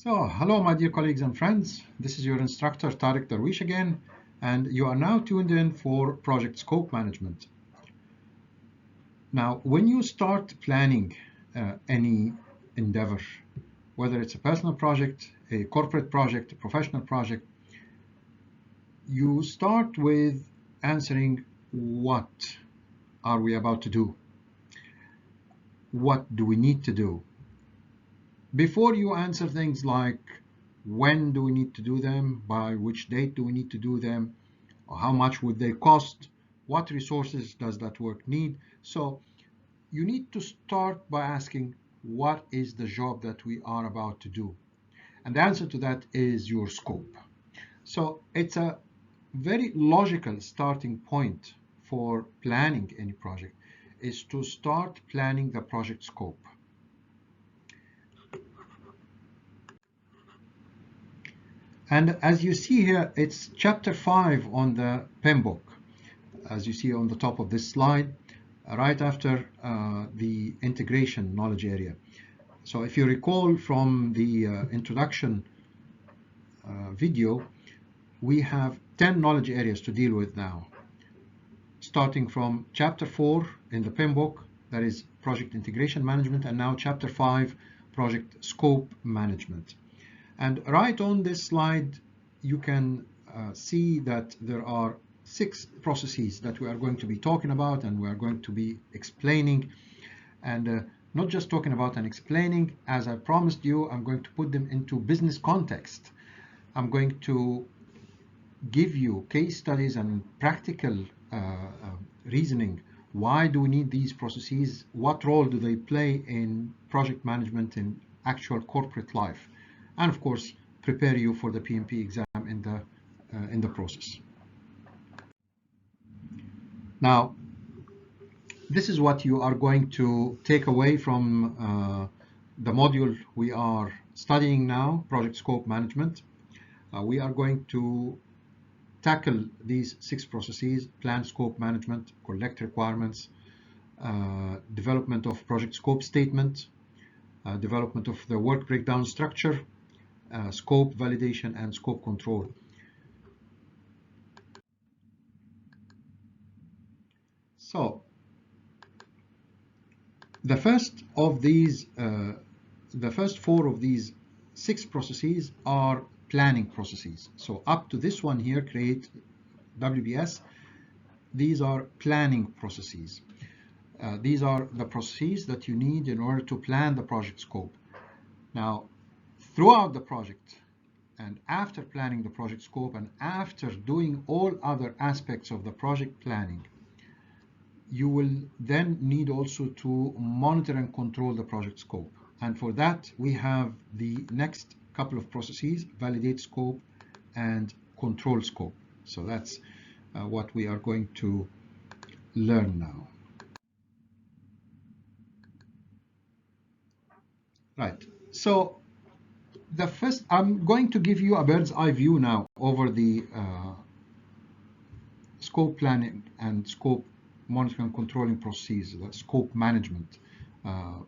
So, hello, my dear colleagues and friends. This is your instructor, Tariq Darwish again, and you are now tuned in for project scope management. Now, when you start planning any endeavor, whether it's a personal project, a corporate project, a professional project, you start with answering what are we about to do? What do we need to do? Before you answer things like when do we need to do them, by which date do we need to do them, or how much would they cost, what resources does that work need. So you need to start by asking what is the job that we are about to do. And the answer to that is your scope. So it's a very logical starting point for planning any project is to start planning the project scope. And as you see here, it's chapter 5 on the PMBOK, as you see on the top of this slide, right after the integration knowledge area. So if you recall from the introduction video, we have 10 knowledge areas to deal with now, starting from chapter 4 in the PMBOK, that is project integration management, and now chapter 5, project scope management. And right on this slide, you can see that there are 6 processes that we are going to be talking about and we are going to be explaining. And not just talking about and explaining, as I promised you, I'm going to put them into business context. I'm going to give you case studies and practical reasoning. Why do we need these processes? What role do they play in project management in actual corporate life? And of course, prepare you for the PMP exam in the process. Now, this is what you are going to take away from the module we are studying now, project scope management. We are going to tackle these 6 processes: plan scope management, collect requirements, development of project scope statement, development of the work breakdown structure, scope validation, and scope control. So the first 4 of these 6 processes are planning processes. So up to this one here, create WBS, these are planning processes. These are the processes that you need in order to plan the project scope. Now, throughout the project and after planning the project scope and after doing all other aspects of the project planning, you will then need also to monitor and control the project scope. And for that, we have the next couple of processes: validate scope and control scope. So that's what we are going to learn now. Right. So the first, I'm going to give you a bird's eye view now over the scope planning and scope monitoring and controlling processes, the scope management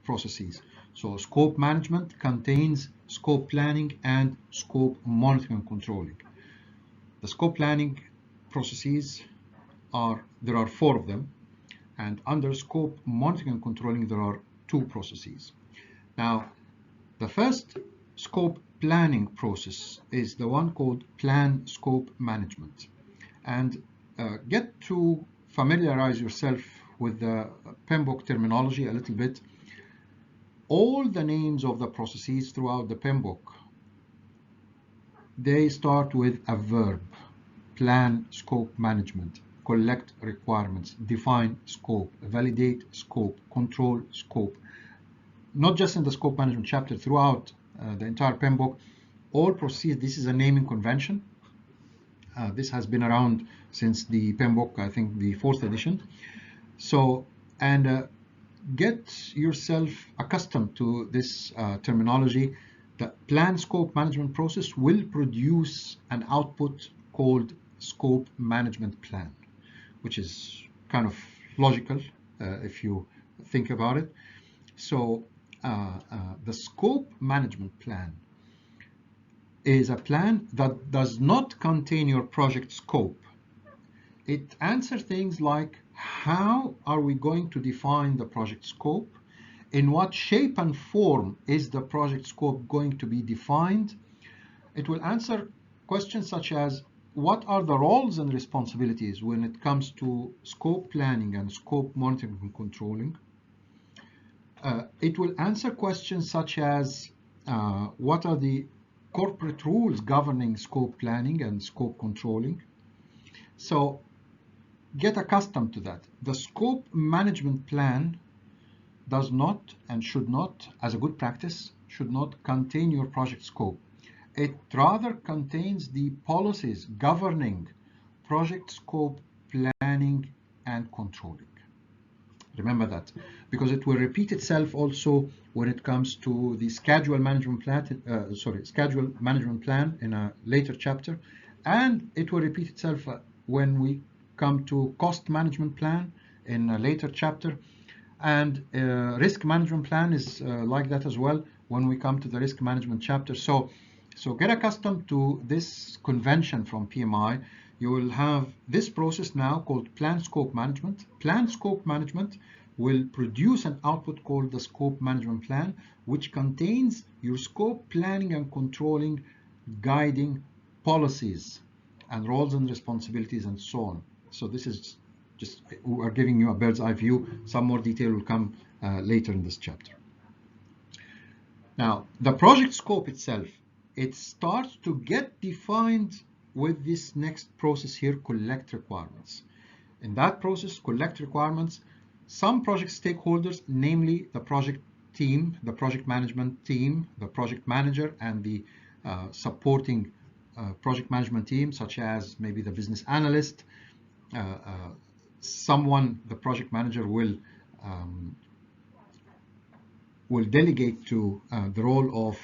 processes. So scope management contains scope planning and scope monitoring and controlling. The scope planning processes there are 4 of them, and under scope monitoring and controlling there are 2 processes. Now, the first scope planning process is the one called plan scope management. And get to familiarize yourself with the PMBOK terminology a little bit. All the names of the processes throughout the PMBOK, they start with a verb: plan scope management, collect requirements, define scope, validate scope, control scope. Not just in the scope management chapter, throughout the entire PMBOK, all processes, this is a naming convention. This has been around since the PMBOK, I think the 4th edition. So, and get yourself accustomed to this terminology. The plan scope management process will produce an output called scope management plan, which is kind of logical if you think about it. So the scope management plan is a plan that does not contain your project scope. It answers things like, how are we going to define the project scope? In what shape and form is the project scope going to be defined? It will answer questions such as, what are the roles and responsibilities when it comes to scope planning and scope monitoring and controlling? It will answer questions such as, what are the corporate rules governing scope planning and scope controlling? So get accustomed to that. The scope management plan does not and should not, as a good practice, should not contain your project scope. It rather contains the policies governing project scope planning and controlling. Remember that, because it will repeat itself also when it comes to the schedule management plan in a later chapter, and it will repeat itself when we come to cost management plan in a later chapter, and risk management plan is like that as well when we come to the risk management chapter. So get accustomed to this convention from PMI. You will have this process now called plan scope management. Plan scope management will produce an output called the scope management plan, which contains your scope planning and controlling guiding policies and roles and responsibilities and so on. So this is just, we are giving you a bird's eye view. Some more detail will come later in this chapter. Now, the project scope itself, it starts to get defined with this next process here, collect requirements. In that process, collect requirements, some project stakeholders, namely the project team, the project management team, the project manager, and the supporting project management team, such as maybe the business analyst, someone the project manager will delegate to the role of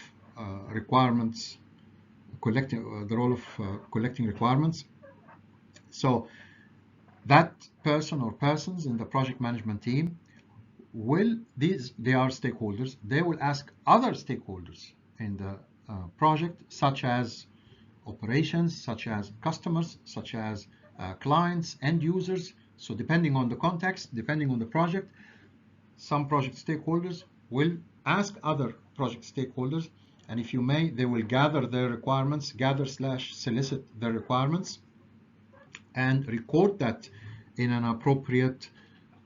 requirements, collecting requirements. So that person or persons in the project management team they are stakeholders. They will ask other stakeholders in the project, such as operations, such as customers, such as clients, end users. So depending on the context, depending on the project, some project stakeholders will ask other project stakeholders, and if you may, they will gather their requirements, gather/solicit their requirements, and record that in an appropriate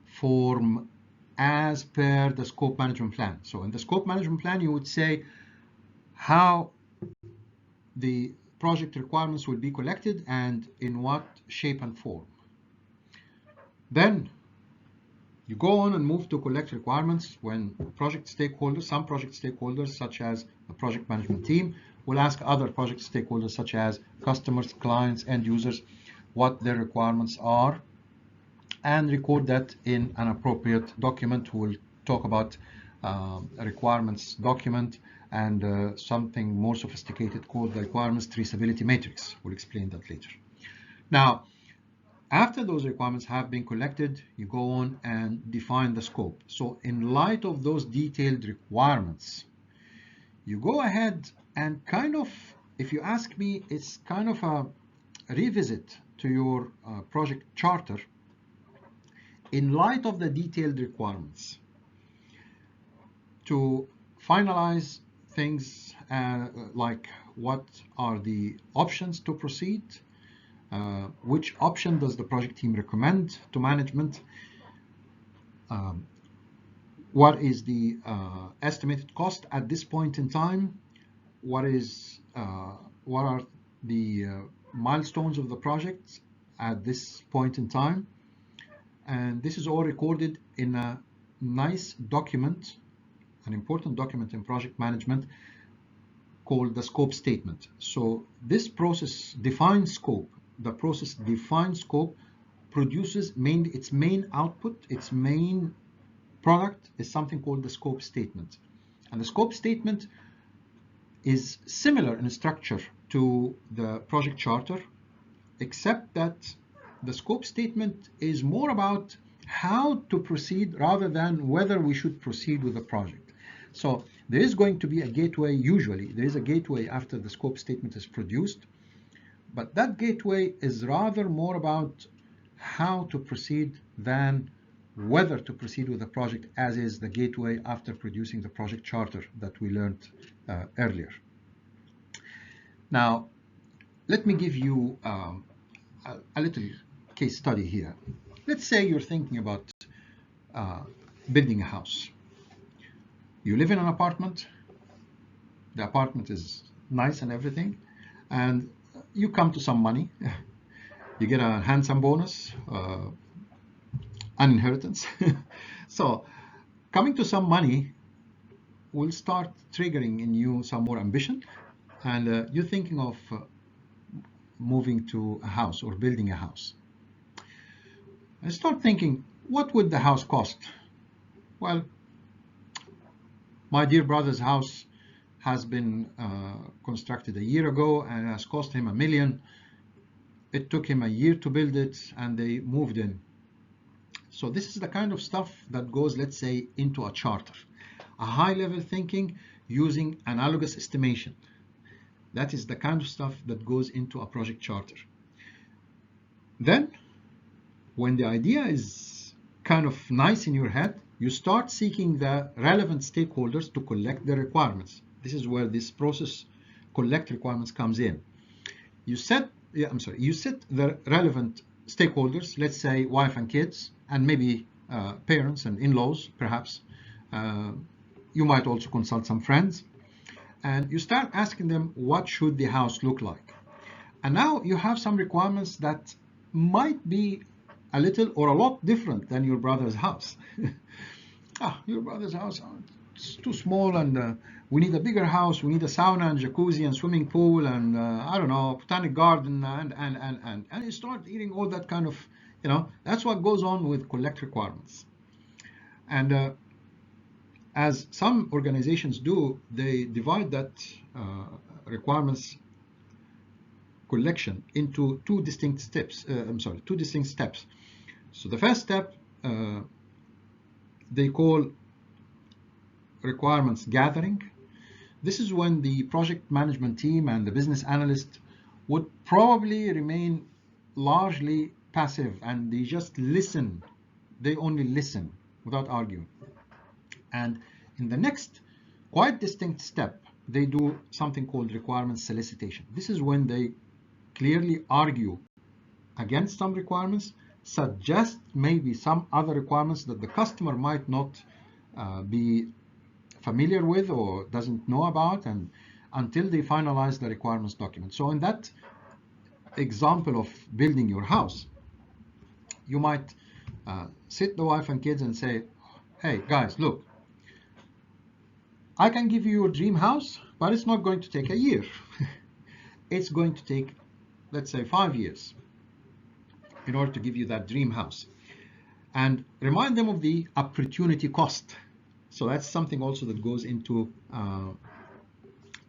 form as per the scope management plan. So in the scope management plan, you would say how the project requirements will be collected and in what shape and form. Then you go on and move to collect requirements when project stakeholders, some project stakeholders, such as the project management team, will ask other project stakeholders, such as customers, clients, end users, what their requirements are, and record that in an appropriate document. We'll talk about a requirements document and something more sophisticated called the requirements traceability matrix. We'll explain that later. Now, after those requirements have been collected, you go on and define the scope. So in light of those detailed requirements, you go ahead and kind of, if you ask me, it's kind of a revisit to your project charter in light of the detailed requirements to finalize things like what are the options to proceed, which option does the project team recommend to management, what is the estimated cost at this point in time, what are the milestones of the project at this point in time, and this is all recorded in a nice document, an important document in project management called the scope statement. So this process defines scope. The process defines scope, produces its main output, its main product is something called the scope statement. And the scope statement is similar in structure to the project charter, except that the scope statement is more about how to proceed rather than whether we should proceed with the project. So There is going to be a gateway. Usually there is a gateway after the scope statement is produced, but that gateway is rather more about how to proceed than whether to proceed with the project, as is the gateway after producing the project charter that we learned earlier. Now, let me give you a little case study here. Let's say you're thinking about building a house. You live in an apartment. The apartment is nice and everything, and you come to some money. You get a handsome bonus, an inheritance. So coming to some money will start triggering in you some more ambition, and you're thinking of moving to a house or building a house. And start thinking, what would the house cost? Well, my dear brother's house has been constructed a year ago and has cost him $1 million. It took him a year to build it, and they moved in. So this is the kind of stuff that goes, let's say, into a charter. A high-level thinking using analogous estimation. That is the kind of stuff that goes into a project charter. Then, when the idea is kind of nice in your head, you start seeking the relevant stakeholders to collect the requirements. This is where this process collect requirements comes in. You set the relevant stakeholders, let's say wife and kids, and maybe parents and in-laws, perhaps. You might also consult some friends, and you start asking them, what should the house look like? And now you have some requirements that might be a little or a lot different than your brother's house. Your brother's house, it's too small, and we need a bigger house. We need a sauna and jacuzzi and swimming pool and I don't know, botanic garden and you start hearing all that kind of, that's what goes on with collect requirements. And as some organizations do, they divide that requirements collection into two distinct steps. So the first step they call requirements gathering. This is when the project management team and the business analyst would probably remain largely passive, and they just listen. They only listen without arguing. And in the next quite distinct step, they do something called requirements solicitation. This is when they clearly argue against some requirements, suggest maybe some other requirements that the customer might not be familiar with or doesn't know about, and until they finalize the requirements document. So in that example of building your house, you might sit the wife and kids and say, hey guys, look, I can give you your dream house, but it's not going to take a year. It's going to take, let's say, 5 years in order to give you that dream house. And remind them of the opportunity cost. So that's something also that goes into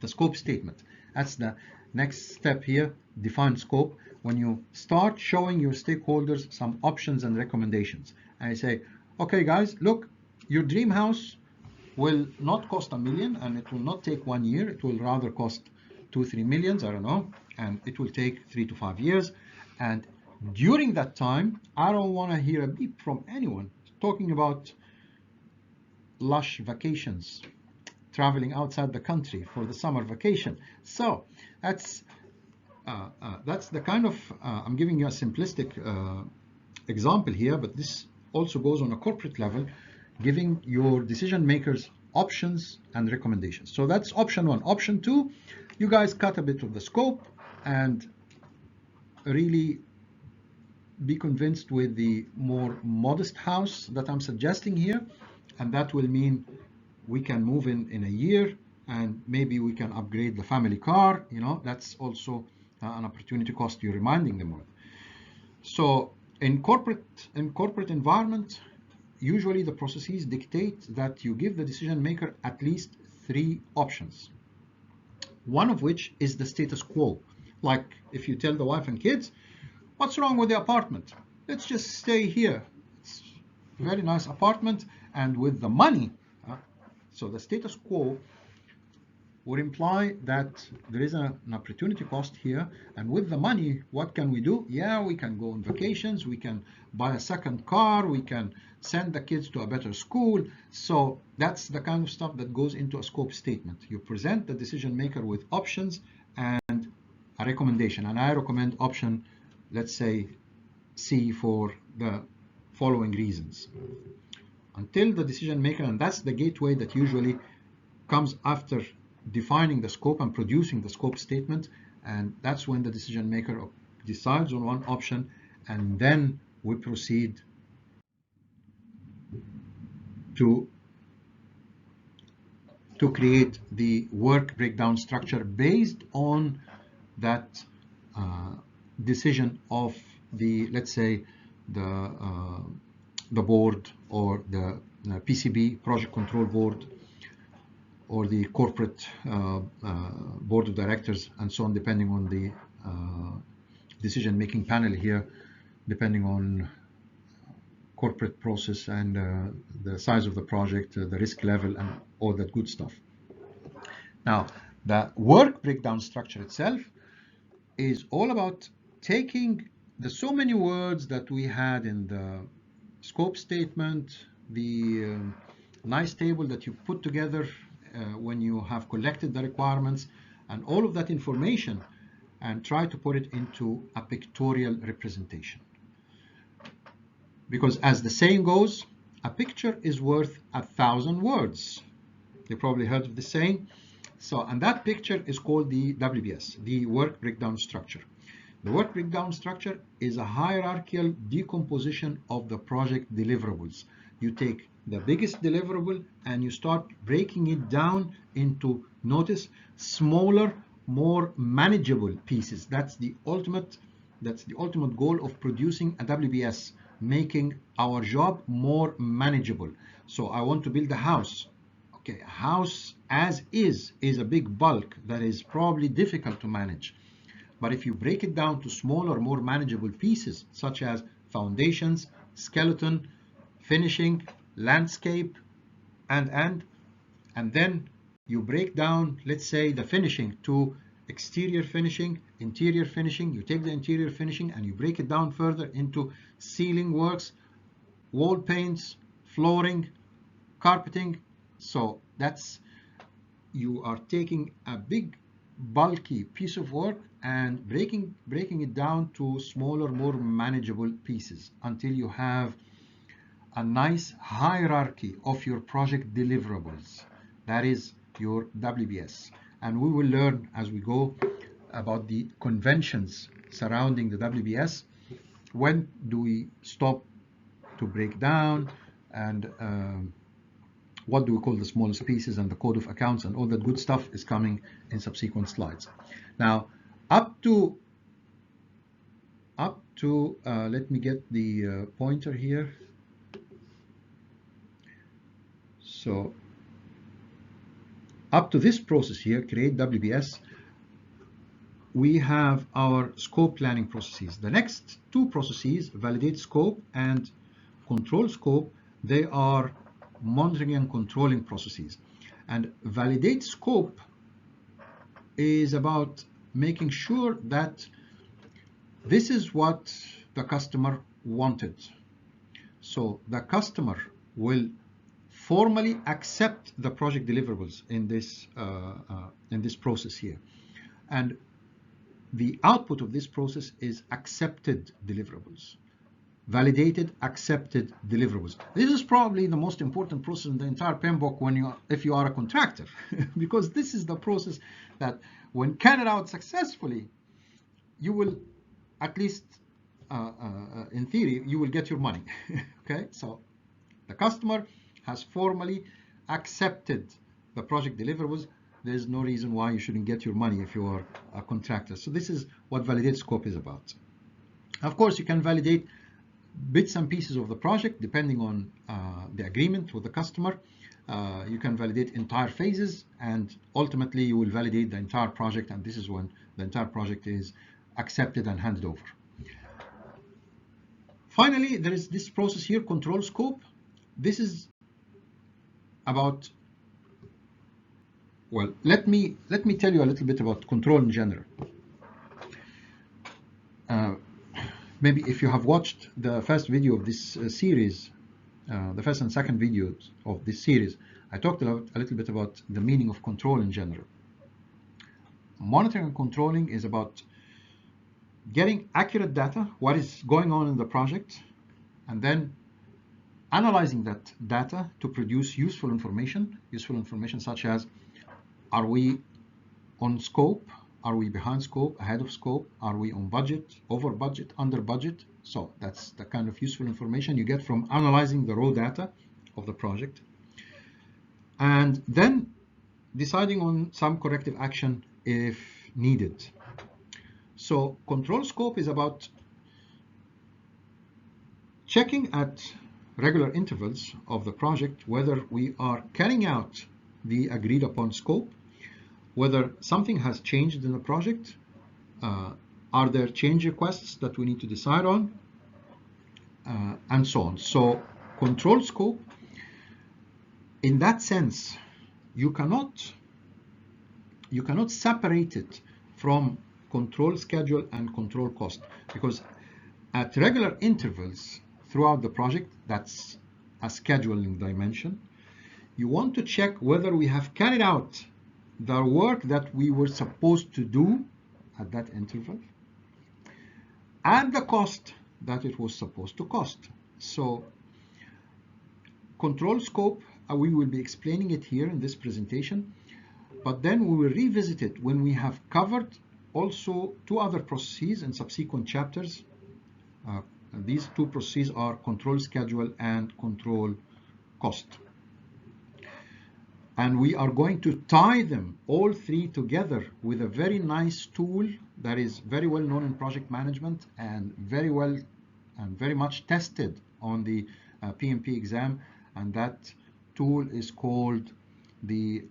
the scope statement. That's the next step here, define scope. When you start showing your stakeholders some options and recommendations, and I say, okay guys, look, your dream house will not cost $1 million, and it will not take 1 year. It will rather cost 2-3 millions, I don't know, and it will take 3 to 5 years. And during that time, I don't want to hear a beep from anyone talking about lush vacations, traveling outside the country for the summer vacation. So that's the kind of, I'm giving you a simplistic example here, but this also goes on a corporate level, giving your decision makers options and recommendations. So that's option 1. Option 2, you guys cut a bit of the scope and really be convinced with the more modest house that I'm suggesting here, and that will mean we can move in a year, and maybe we can upgrade the family car. That's also an opportunity cost you're reminding them of. So in corporate environment, usually the processes dictate that you give the decision maker at least 3 options, one of which is the status quo. Like if you tell the wife and kids, what's wrong with the apartment? Let's just stay here. It's a very nice apartment, and with the money, So the status quo would imply that there is an opportunity cost here, and with the money, what can we do? Yeah, we can go on vacations, we can buy a second car, we can send the kids to a better school. So that's the kind of stuff that goes into a scope statement. You present the decision maker with options and a recommendation, and I recommend option, let's say C, for the following reasons. Until the decision maker, and that's the gateway that usually comes after defining the scope and producing the scope statement, and that's when the decision maker decides on one option, and then we proceed to create the work breakdown structure based on that decision of the, let's say, the board, or the PCB, project control board, or the corporate board of directors, and so on, depending on the decision-making panel here, depending on corporate process and the size of the project, the risk level, and all that good stuff. Now, the work breakdown structure itself is all about taking the so many words that we had in the scope statement, the nice table that you put together when you have collected the requirements, and all of that information, and try to put it into a pictorial representation. Because as the saying goes, a picture is worth 1,000 words. You probably heard of the saying. So, and that picture is called the WBS, the work breakdown structure. The work breakdown structure is a hierarchical decomposition of the project deliverables. You take the biggest deliverable and you start breaking it down into, notice, smaller, more manageable pieces. That's the ultimate goal of producing a WBS, making our job more manageable. So I want to build a house. Okay, a house as is a big bulk that is probably difficult to manage. But if you break it down to smaller, more manageable pieces, such as foundations, skeleton, finishing, landscape, and then you break down, let's say, the finishing to exterior finishing, interior finishing. You take the interior finishing and you break it down further into ceiling works, wall paints, flooring, carpeting. So that's, you are taking a big bulky piece of work and breaking it down to smaller, more manageable pieces until you have a nice hierarchy of your project deliverables. That is your WBS. And we will learn as we go about the conventions surrounding the WBS. When do we stop to break down, and what do we call the smallest pieces, and the code of accounts, and all that good stuff is coming in subsequent slides. Now, up to let me get the pointer here. So up to this process here, create WBS, we have our scope planning processes. The next two processes, validate scope and control scope, they are monitoring and controlling processes. And validate scope is about making sure that this is what the customer wanted. So the customer will formally accept the project deliverables in this process here. And the output of this process is accepted deliverables. Validated, accepted deliverables. This is probably the most important process in the entire PMBOK if you are a contractor, because this is the process that, when carried out successfully, you will, at least in theory, you will get your money. Okay, so the customer has formally accepted the project deliverables. There's no reason why you shouldn't get your money if you are a contractor. So this is what validate scope is about. Of course, you can validate bits and pieces of the project depending on the agreement with the customer. You can validate entire phases, and ultimately you will validate the entire project, and this is when the entire project is accepted and handed over. Finally, there is this process here, control scope. This is about Well, let me tell you a little bit about control in general. Maybe if you have watched the first video of this series, the first and second videos of this series, I talked a little bit about the meaning of control in general. Monitoring and controlling is about getting accurate data, what is going on in the project, and then analyzing that data to produce useful information such as, are we on scope? Are we behind scope, ahead of scope? Are we on budget, over budget, under budget? So that's the kind of useful information you get from analyzing the raw data of the project. And then deciding on some corrective action if needed. So control scope is about checking at regular intervals of the project whether we are carrying out the agreed upon scope, whether something has changed in the project, are there change requests that we need to decide on, and so on. So control scope, in that sense, you cannot separate it from control schedule and control cost, because at regular intervals throughout the project, that's a scheduling dimension, you want to check whether we have carried out the work that we were supposed to do at that interval and the cost that it was supposed to cost. So control scope, we will be explaining it here in this presentation, but then we will revisit it when we have covered also two other processes in subsequent chapters. These two processes are control schedule and control cost. And we are going to tie them all three together with a very nice tool that is very well known in project management and very much tested on the PMP exam. And that tool is called the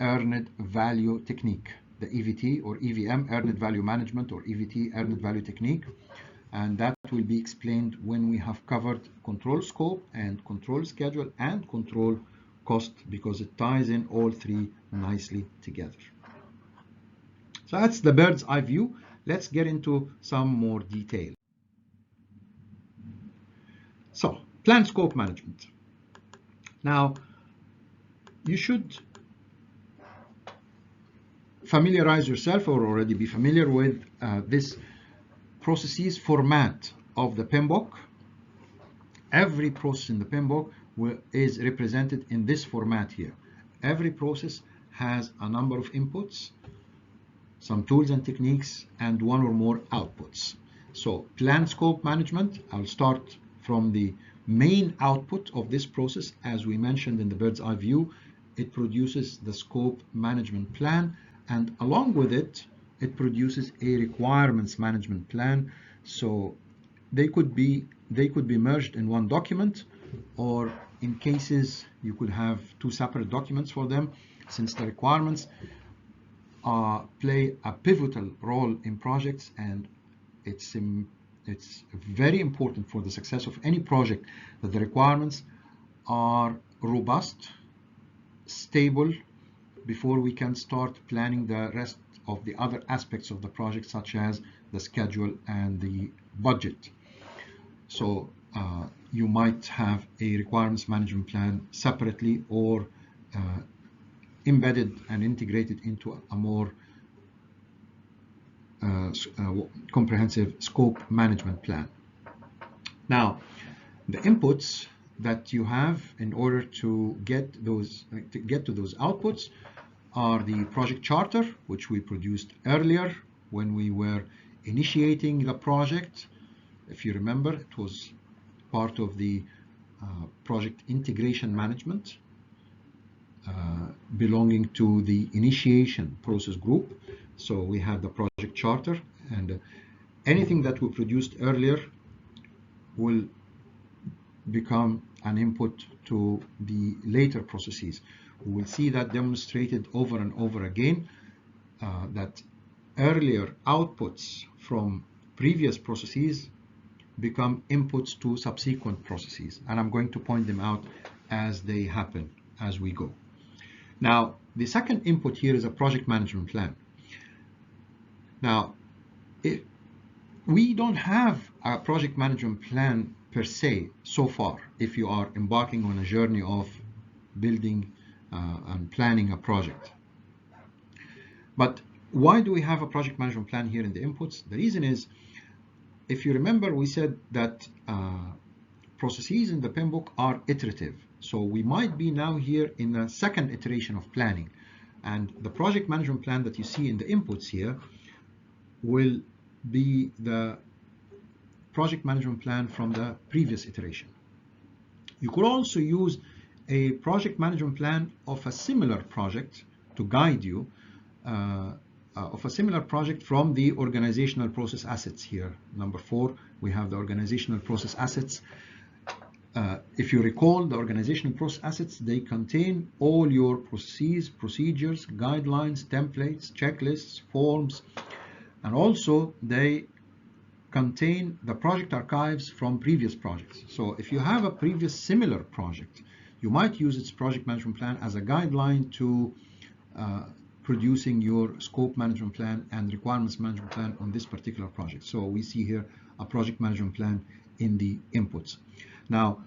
Earned Value Technique, the EVT or EVM, Earned Value Management, or EVT, Earned Value Technique. And that will be explained when we have covered control scope and control schedule and control cost, because it ties in all three nicely together. So that's the bird's eye view. Let's get into some more detail. So, plan scope management. Now, you should familiarize yourself or already be familiar with this processes format of the PMBOK. Every process in the PMBOK is represented in this format here. Every process has a number of inputs, some tools and techniques, and one or more outputs. So plan scope management, I'll start from the main output of this process. As we mentioned in the bird's eye view, it produces the scope management plan, and along with it, it produces a requirements management plan. So they could be merged in one document, or in cases you could have two separate documents for them, since the requirements play a pivotal role in projects, and it's very important for the success of any project that the requirements are robust, stable, before we can start planning the rest of the other aspects of the project, such as the schedule and the budget. So you might have a requirements management plan separately, or embedded and integrated into a more comprehensive scope management plan. Now, the inputs that you have in order to get to those outputs are the project charter, which we produced earlier when we were initiating the project. If you remember, it was part of the project integration management, belonging to the initiation process group. So we had the project charter, and anything that we produced earlier will become an input to the later processes. We will see that demonstrated over and over again, that earlier outputs from previous processes become inputs to subsequent processes, and I'm going to point them out as they happen as we go. Now, The second input here is a project management plan. Now, we don't have a project management plan per se so far if you are embarking on a journey of building and planning a project. But why do we have a project management plan here in the inputs? The reason is, if you remember, we said that processes in the PMBOK are iterative. So we might be now here in the second iteration of planning. And the project management plan that you see in the inputs here will be the project management plan from the previous iteration. You could also use a project management plan of a similar project to guide you, of a similar project from the organizational process assets here. Number 4, we have the organizational process assets. If you recall, the organizational process assets, they contain all your processes, procedures, guidelines, templates, checklists, forms, and also they contain the project archives from previous projects. So if you have a previous similar project, you might use its project management plan as a guideline to producing your scope management plan and requirements management plan on this particular project. So we see here a project management plan in the inputs. Now,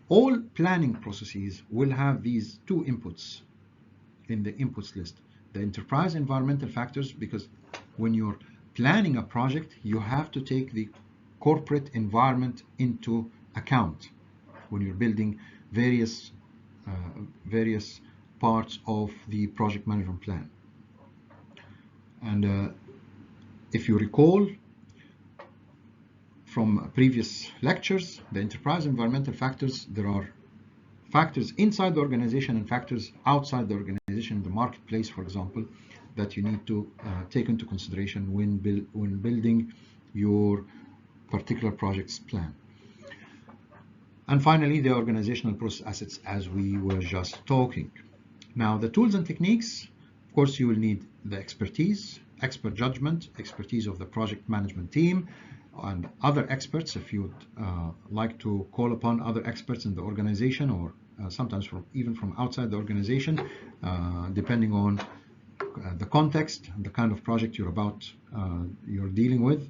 all planning processes will have these 2 inputs in the inputs list. The enterprise environmental factors, because when you're planning a project, you have to take the corporate environment into account when you're building various parts of the project management plan. And if you recall from previous lectures, the enterprise environmental factors, there are factors inside the organization and factors outside the organization, the marketplace, for example, that you need to take into consideration when building your particular project's plan. And finally, the organizational process assets, as we were just talking. Now, the tools and techniques, of course, you will need the expertise, expert judgment, expertise of the project management team, and other experts, if you would like to call upon other experts in the organization, or sometimes even from outside the organization, depending on the context and the kind of project you're dealing with.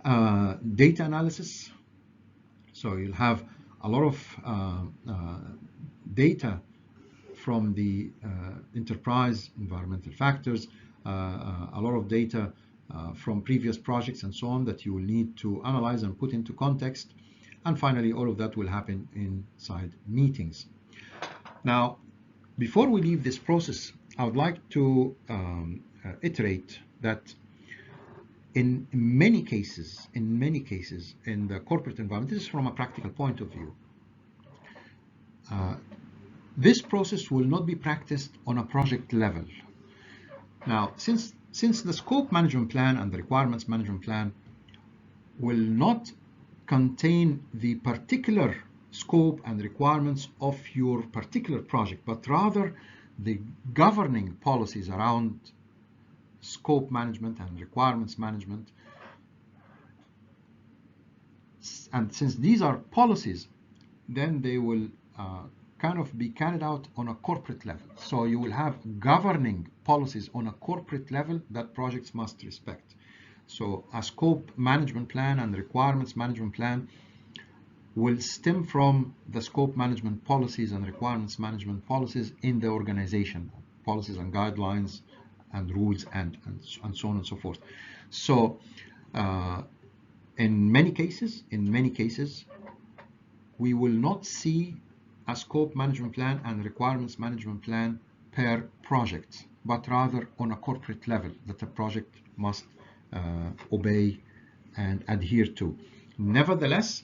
Data analysis. So you'll have a lot of data from the enterprise environmental factors, a lot of data from previous projects and so on that you will need to analyze and put into context. And finally, all of that will happen inside meetings. Now, before we leave this process, I would like to iterate that in many cases in the corporate environment, this is from a practical point of view, this process will not be practiced on a project level. Now, since the scope management plan and the requirements management plan will not contain the particular scope and requirements of your particular project, but rather the governing policies around scope management and requirements management. And since these are policies, then they will kind of be carried out on a corporate level. So you will have governing policies on a corporate level that projects must respect. So a scope management plan and requirements management plan will stem from the scope management policies and requirements management policies in the organization, policies and guidelines and rules and so on and so forth. So in many cases, we will not see a scope management plan and requirements management plan per project, but rather on a corporate level that the project must obey and adhere to. Nevertheless,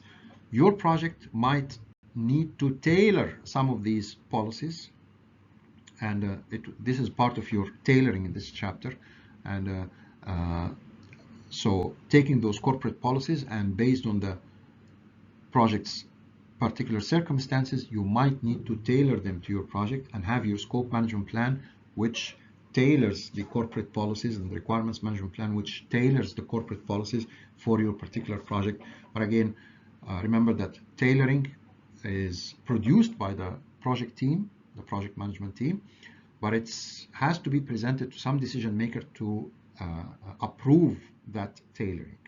your project might need to tailor some of these policies, and this is part of your tailoring in this chapter. And so taking those corporate policies and based on the project's particular circumstances, you might need to tailor them to your project and have your scope management plan, which tailors the corporate policies, and the requirements management plan, which tailors the corporate policies for your particular project. But again, remember that tailoring is produced by the project team, the project management team, but it has to be presented to some decision maker to approve that tailoring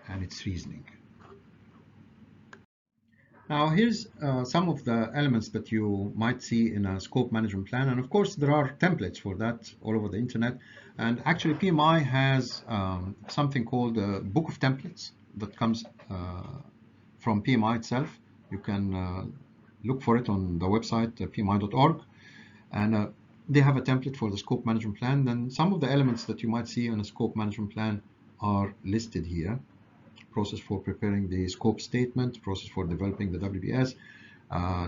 and its reasoning. Now here's some of the elements that you might see in a scope management plan, and of course there are templates for that all over the internet, and actually PMI has something called a book of templates that comes from PMI itself. You can look for it on the website pmi.org, and they have a template for the scope management plan. Then some of the elements that you might see on a scope management plan are listed here. Process for preparing the scope statement, process for developing the WBS,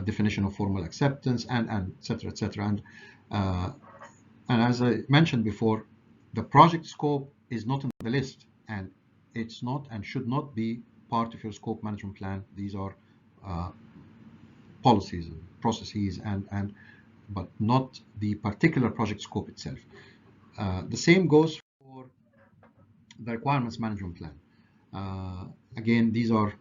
definition of formal acceptance, and et cetera, et cetera. And as I mentioned before, the project scope is not on the list, and it's not and should not be part of your scope management plan. These are policies and processes, but not the particular project scope itself. The same goes for the requirements management plan. Again, these are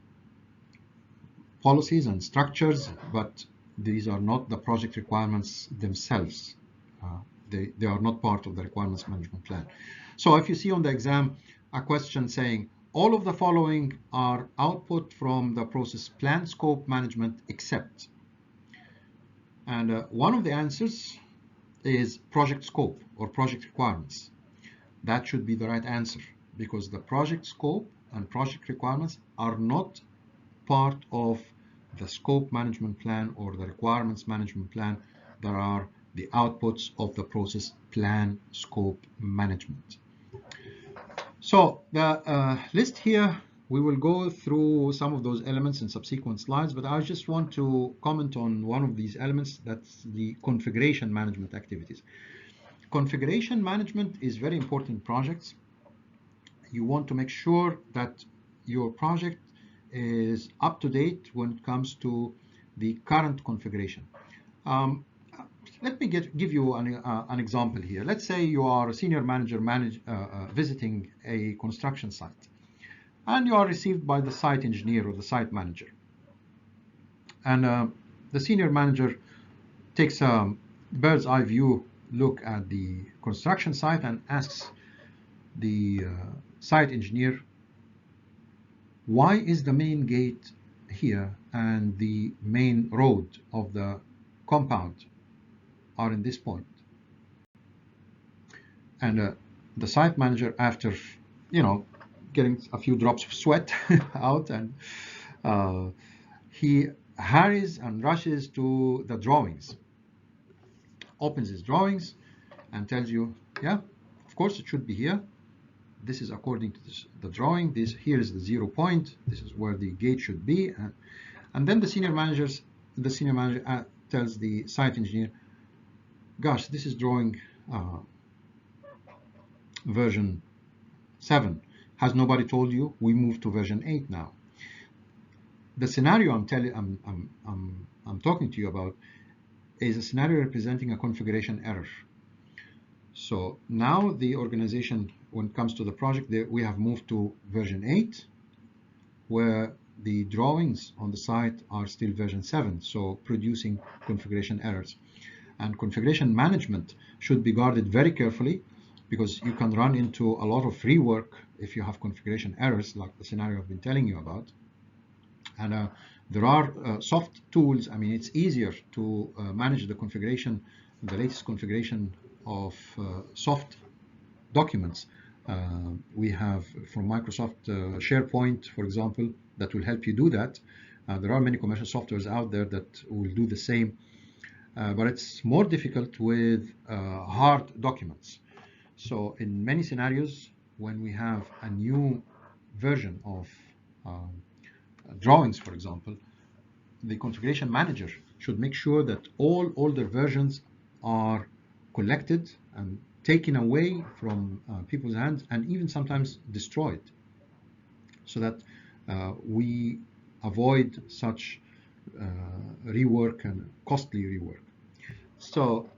policies and structures, but these are not the project requirements themselves. They are not part of the requirements management plan. So if you see on the exam a question saying, all of the following are output from the process plan scope management except, and one of the answers is project scope or project requirements. That should be the right answer, because the project scope and project requirements are not part of the scope management plan or the requirements management plan. There are the outputs of the process plan scope management. So the list here, we will go through some of those elements in subsequent slides, but I just want to comment on one of these elements. That's the configuration management activities. Configuration management is very important in projects. You want to make sure that your project is up to date when it comes to the current configuration. Let me give you an example here. Let's say you are a senior manager visiting a construction site, and you are received by the site engineer or the site manager. And the senior manager takes a bird's eye view look at the construction site and asks the site engineer, why is the main gate here and the main road of the compound are in this point? And the site manager, after getting a few drops of sweat out, and he hurries and rushes to the drawings, opens his drawings and tells you, yeah, of course it should be here. This is according to the drawing. Here is the 0 point. This is where the gate should be. And then the senior manager tells the site engineer, gosh, this is drawing version 7. Has nobody told you? We moved to version 8 now. The scenario I'm talking to you about is a scenario representing a configuration error. So now the organization, when it comes to the project, we have moved to version 8, where the drawings on the site are still version 7, so producing configuration errors. And configuration management should be guarded very carefully, because you can run into a lot of rework if you have configuration errors, like the scenario I've been telling you about. And there are soft tools. I mean, it's easier to manage the configuration, the latest configuration of soft documents. We have from Microsoft SharePoint, for example, that will help you do that. There are many commercial softwares out there that will do the same, but it's more difficult with hard documents. So in many scenarios, when we have a new version of drawings, for example, the configuration manager should make sure that all older versions are collected and taken away from people's hands, and even sometimes destroyed, so that we avoid such rework and costly rework. So